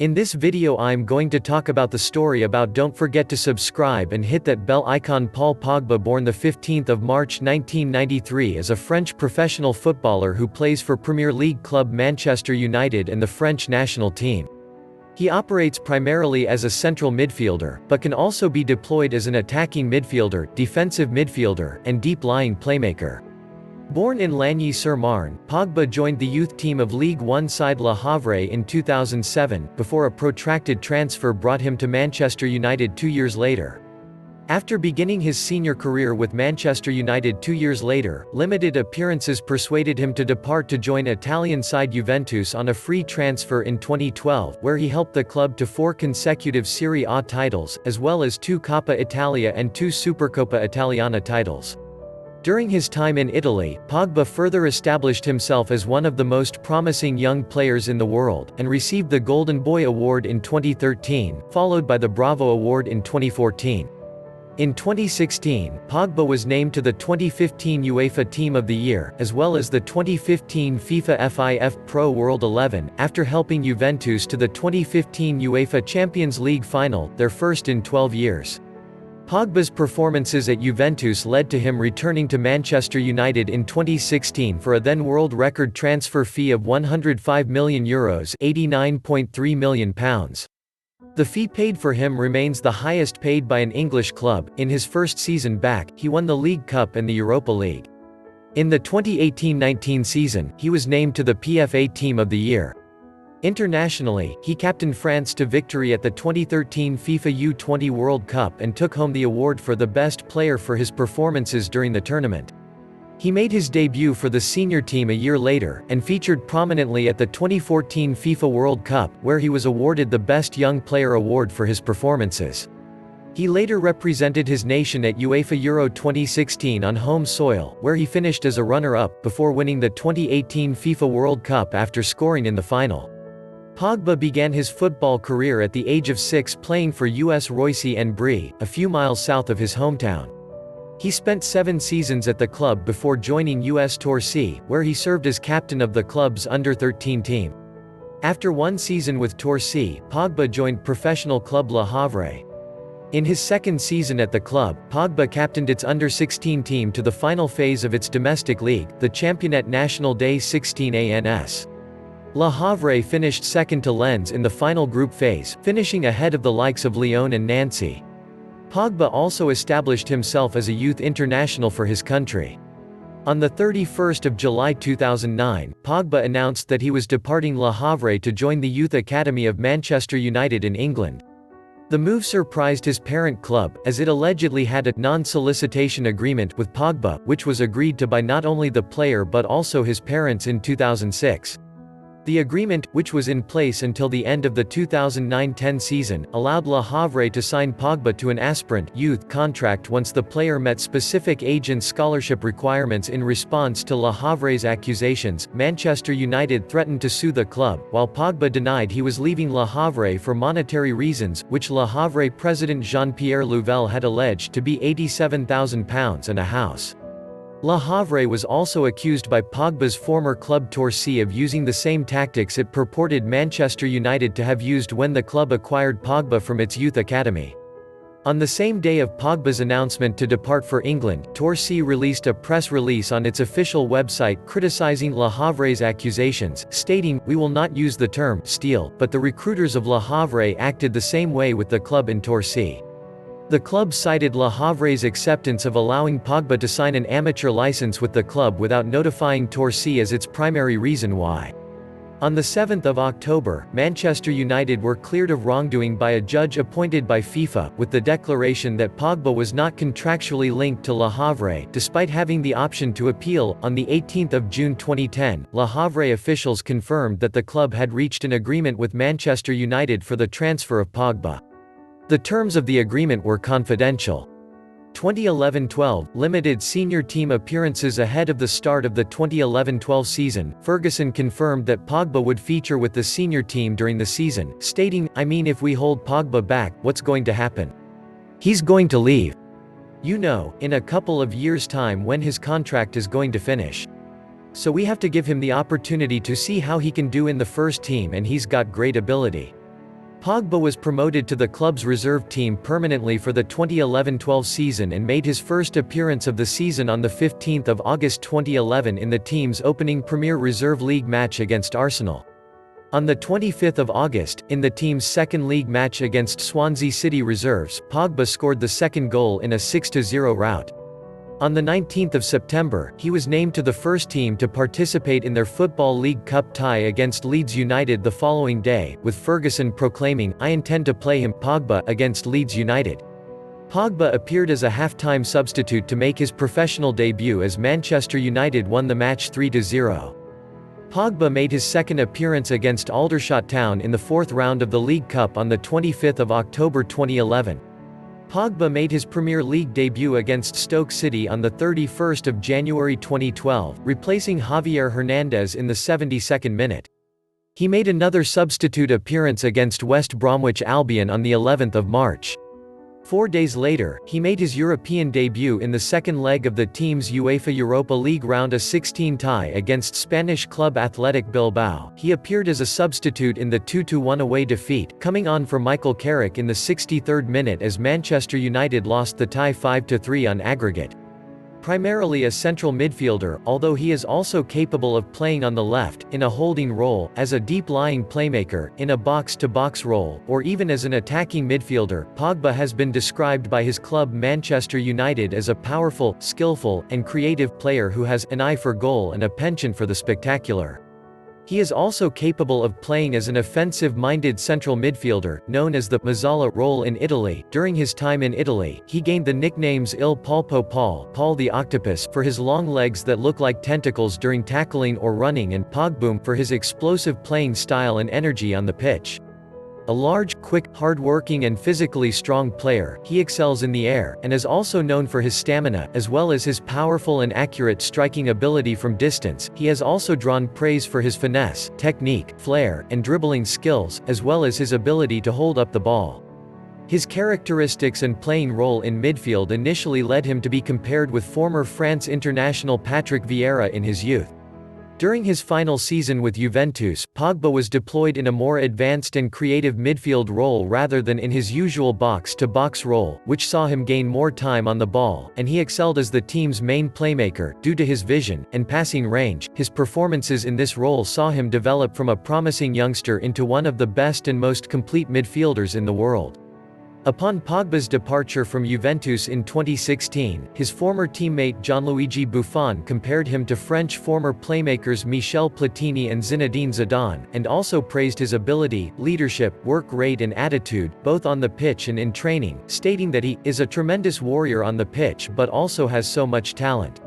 In this video I'm going to talk about the story about. Don't forget to subscribe and hit that bell icon. Paul Pogba, born the 15th of March 1993, is a French professional footballer who plays for Premier League club Manchester United and the French national team. He operates primarily as a central midfielder, but can also be deployed as an attacking midfielder, defensive midfielder, and deep-lying playmaker. Born in Lagny-sur-Marne, Pogba joined the youth team of Ligue 1 side Le Havre in 2007, before a protracted transfer brought him to Manchester United 2 years later. After beginning his senior career with Manchester United 2 years later, limited appearances persuaded him to depart to join Italian side Juventus on a free transfer in 2012, where he helped the club to 4 consecutive Serie A titles, as well as 2 Coppa Italia and 2 Supercoppa Italiana titles. During his time in Italy, Pogba further established himself as one of the most promising young players in the world, and received the Golden Boy Award in 2013, followed by the Bravo Award in 2014. In 2016, Pogba was named to the 2015 UEFA Team of the Year, as well as the 2015 FIFA FIF Pro World 11, after helping Juventus to the 2015 UEFA Champions League final, their first in 12 years. Pogba's performances at Juventus led to him returning to Manchester United in 2016 for a then world record transfer fee of €105 million (£89.3 million). The fee paid for him remains the highest paid by an English club. In his first season back, he won the League Cup and the Europa League. In the 2018-19 season, he was named to the PFA Team of the Year. Internationally, he captained France to victory at the 2013 FIFA U20 World Cup and took home the award for the best player for his performances during the tournament. He made his debut for the senior team a year later, and featured prominently at the 2014 FIFA World Cup, where he was awarded the Best Young Player award for his performances. He later represented his nation at UEFA Euro 2016 on home soil, where he finished as a runner-up, before winning the 2018 FIFA World Cup after scoring in the final. Pogba began his football career at the age of 6 playing for US Roissy en Brie, a few miles south of his hometown. He spent 7 seasons at the club before joining US Torcy, where he served as captain of the club's under-13 team. After 1 season with Torcy, Pogba joined professional club Le Havre. In his second season at the club, Pogba captained its under-16 team to the final phase of its domestic league, the Championnat National des 16 ans. Le Havre finished second to Lens in the final group phase, finishing ahead of the likes of Lyon and Nancy. Pogba also established himself as a youth international for his country. On the 31st of July 2009, Pogba announced that he was departing Le Havre to join the youth academy of Manchester United in England. The move surprised his parent club, as it allegedly had a non-solicitation agreement with Pogba, which was agreed to by not only the player but also his parents in 2006. The agreement, which was in place until the end of the 2009-10 season, allowed Le Havre to sign Pogba to an aspirant youth contract once the player met specific age and scholarship requirements. In response to Le Havre's accusations, Manchester United threatened to sue the club, while Pogba denied he was leaving Le Havre for monetary reasons, which Le Havre president Jean-Pierre Louvel had alleged to be £87,000 and a house. Le Havre was also accused by Pogba's former club Torcy of using the same tactics it purported Manchester United to have used when the club acquired Pogba from its youth academy. On the same day of Pogba's announcement to depart for England, Torcy released a press release on its official website criticizing Le Havre's accusations, stating, "We will not use the term steal, but the recruiters of Le Havre acted the same way with the club in Torcy." The club cited Le Havre's acceptance of allowing Pogba to sign an amateur license with the club without notifying Torcy as its primary reason why. On the 7th of October, Manchester United were cleared of wrongdoing by a judge appointed by FIFA, with the declaration that Pogba was not contractually linked to Le Havre, despite having the option to appeal. On the 18th of June 2010, Le Havre officials confirmed that the club had reached an agreement with Manchester United for the transfer of Pogba. The terms of the agreement were confidential. 2011-12 limited senior team appearances ahead of the start of the 2011-12 season. Ferguson confirmed that Pogba would feature with the senior team during the season, stating, "I mean, if we hold Pogba back, what's going to happen? He's going to leave. You know, in a couple of years' time when his contract is going to finish. So we have to give him the opportunity to see how he can do in the first team, and he's got great ability. Pogba was promoted to the club's reserve team permanently for the 2011-12 season and made his first appearance of the season on 15 August 2011 in the team's opening Premier Reserve League match against Arsenal. On 25 August, in the team's second league match against Swansea City Reserves, Pogba scored the second goal in a 6-0 rout. On 19 September, he was named to the first team to participate in their Football League Cup tie against Leeds United the following day, with Ferguson proclaiming, "I intend to play him, Pogba," against Leeds United. Pogba appeared as a half-time substitute to make his professional debut as Manchester United won the match 3-0. Pogba made his second appearance against Aldershot Town in the fourth round of the League Cup on 25 October 2011. Pogba made his Premier League debut against Stoke City on 31 January 2012, replacing Javier Hernandez in the 72nd minute. He made another substitute appearance against West Bromwich Albion on the 11th of March. 4 days later, he made his European debut in the second leg of the team's UEFA Europa League Round of 16 tie against Spanish club Athletic Bilbao. He appeared as a substitute in the 2-1 away defeat, coming on for Michael Carrick in the 63rd minute as Manchester United lost the tie 5-3 on aggregate. Primarily a central midfielder, although he is also capable of playing on the left, in a holding role, as a deep-lying playmaker, in a box-to-box role, or even as an attacking midfielder, Pogba has been described by his club Manchester United as a powerful, skillful, and creative player who has an eye for goal and a penchant for the spectacular. He is also capable of playing as an offensive-minded central midfielder, known as the Mezzala role in Italy. During his time in Italy, he gained the nicknames Il Polpo Paul the Octopus for his long legs that look like tentacles during tackling or running, and Pogboom for his explosive playing style and energy on the pitch. A large, quick, hard-working and physically strong player, he excels in the air, and is also known for his stamina, as well as his powerful and accurate striking ability from distance. He has also drawn praise for his finesse, technique, flair, and dribbling skills, as well as his ability to hold up the ball. His characteristics and playing role in midfield initially led him to be compared with former France international Patrick Vieira in his youth. During his final season with Juventus, Pogba was deployed in a more advanced and creative midfield role rather than in his usual box-to-box role, which saw him gain more time on the ball, and he excelled as the team's main playmaker, due to his vision and passing range. His performances in this role saw him develop from a promising youngster into one of the best and most complete midfielders in the world. Upon Pogba's departure from Juventus in 2016, his former teammate Gianluigi Buffon compared him to French former playmakers Michel Platini and Zinedine Zidane, and also praised his ability, leadership, work rate and attitude, both on the pitch and in training, stating that he is a tremendous warrior on the pitch but also has so much talent.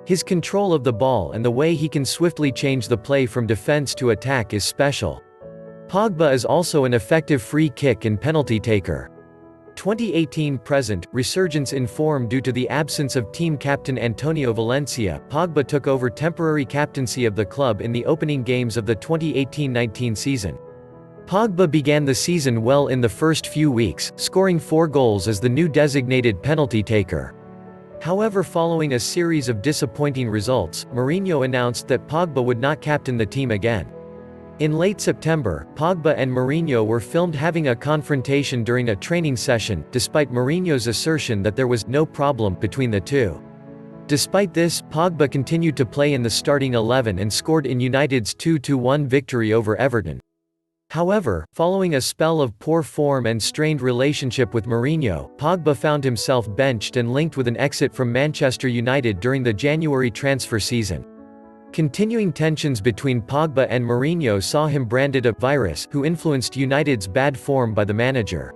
His control of the ball and the way he can swiftly change the play from defense to attack is special. Pogba is also an effective free kick and penalty taker. 2018-present, resurgence in form due to the absence of team captain Antonio Valencia, Pogba took over temporary captaincy of the club in the opening games of the 2018-19 season. Pogba began the season well in the first few weeks, scoring 4 goals as the new designated penalty taker. However, following a series of disappointing results, Mourinho announced that Pogba would not captain the team again. In late September, Pogba and Mourinho were filmed having a confrontation during a training session, despite Mourinho's assertion that there was no problem between the two. Despite this, Pogba continued to play in the starting 11 and scored in United's 2-1 victory over Everton. However, following a spell of poor form and strained relationship with Mourinho, Pogba found himself benched and linked with an exit from Manchester United during the January transfer season. Continuing tensions between Pogba and Mourinho saw him branded a «virus» who influenced United's bad form by the manager.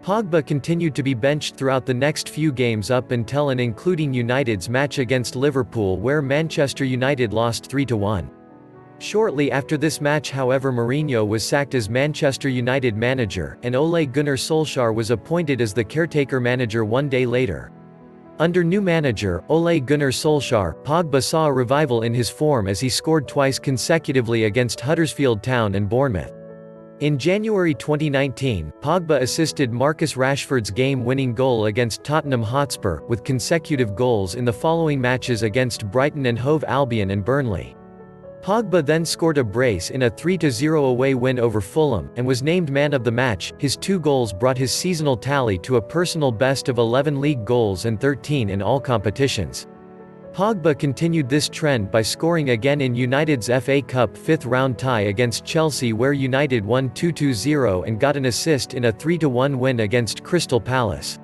Pogba continued to be benched throughout the next few games up until and including United's match against Liverpool, where Manchester United lost 3-1. Shortly after this match, however, Mourinho was sacked as Manchester United manager, and Ole Gunnar Solskjaer was appointed as the caretaker manager 1 day later. Under new manager, Ole Gunnar Solskjaer, Pogba saw a revival in his form as he scored twice consecutively against Huddersfield Town and Bournemouth. In January 2019, Pogba assisted Marcus Rashford's game-winning goal against Tottenham Hotspur, with consecutive goals in the following matches against Brighton and Hove Albion and Burnley. Pogba then scored a brace in a 3-0 away win over Fulham, and was named man of the match. His 2 goals brought his seasonal tally to a personal best of 11 league goals and 13 in all competitions. Pogba continued this trend by scoring again in United's FA Cup 5th round tie against Chelsea, where United won 2-0, and got an assist in a 3-1 win against Crystal Palace.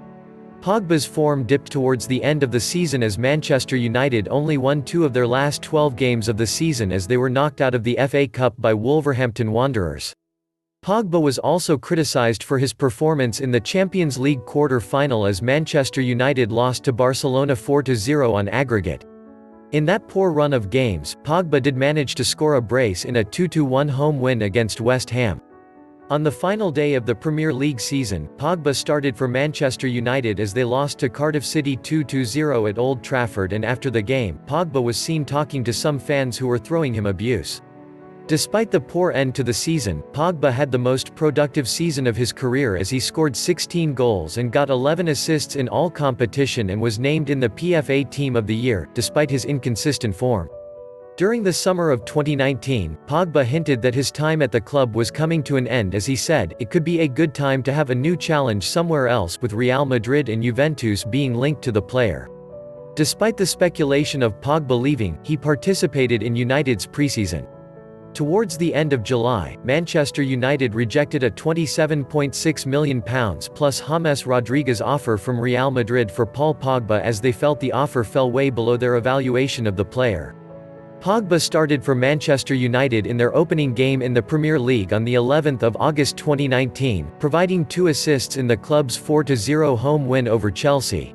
Pogba's form dipped towards the end of the season as Manchester United only won 2 of their last 12 games of the season as they were knocked out of the FA Cup by Wolverhampton Wanderers. Pogba was also criticised for his performance in the Champions League quarter-final as Manchester United lost to Barcelona 4-0 on aggregate. In that poor run of games, Pogba did manage to score a brace in a 2-1 home win against West Ham. On the final day of the Premier League season, Pogba started for Manchester United as they lost to Cardiff City 2-0 at Old Trafford, and after the game, Pogba was seen talking to some fans who were throwing him abuse. Despite the poor end to the season, Pogba had the most productive season of his career as he scored 16 goals and got 11 assists in all competition and was named in the PFA Team of the Year, despite his inconsistent form. During the summer of 2019, Pogba hinted that his time at the club was coming to an end as he said, "It could be a good time to have a new challenge somewhere else," with Real Madrid and Juventus being linked to the player. Despite the speculation of Pogba leaving, he participated in United's preseason. Towards the end of July, Manchester United rejected a £27.6 million plus James Rodriguez offer from Real Madrid for Paul Pogba as they felt the offer fell way below their evaluation of the player. Pogba started for Manchester United in their opening game in the Premier League on the 11th of August 2019, providing 2 assists in the club's 4-0 home win over Chelsea.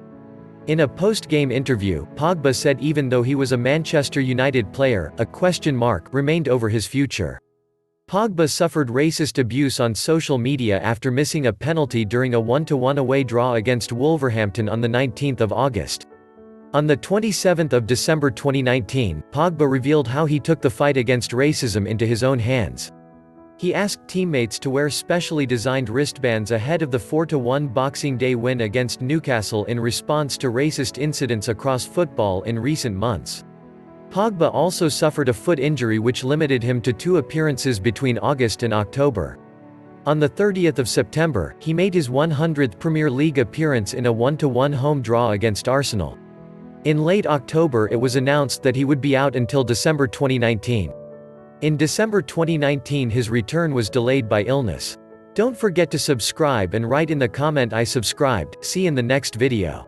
In a post-game interview, Pogba said even though he was a Manchester United player, a question mark remained over his future. Pogba suffered racist abuse on social media after missing a penalty during a 1-1 away draw against Wolverhampton on the 19th of August. On the 27th of December 2019, Pogba revealed how he took the fight against racism into his own hands. He asked teammates to wear specially designed wristbands ahead of the 4-1 Boxing Day win against Newcastle in response to racist incidents across football in recent months. Pogba also suffered a foot injury which limited him to 2 appearances between August and October. On the 30th of September, he made his 100th Premier League appearance in a 1-1 home draw against Arsenal. In late October it was announced that he would be out until December 2019. In December 2019 his return was delayed by illness. Don't forget to subscribe and write in the comment "I subscribed." See in the next video.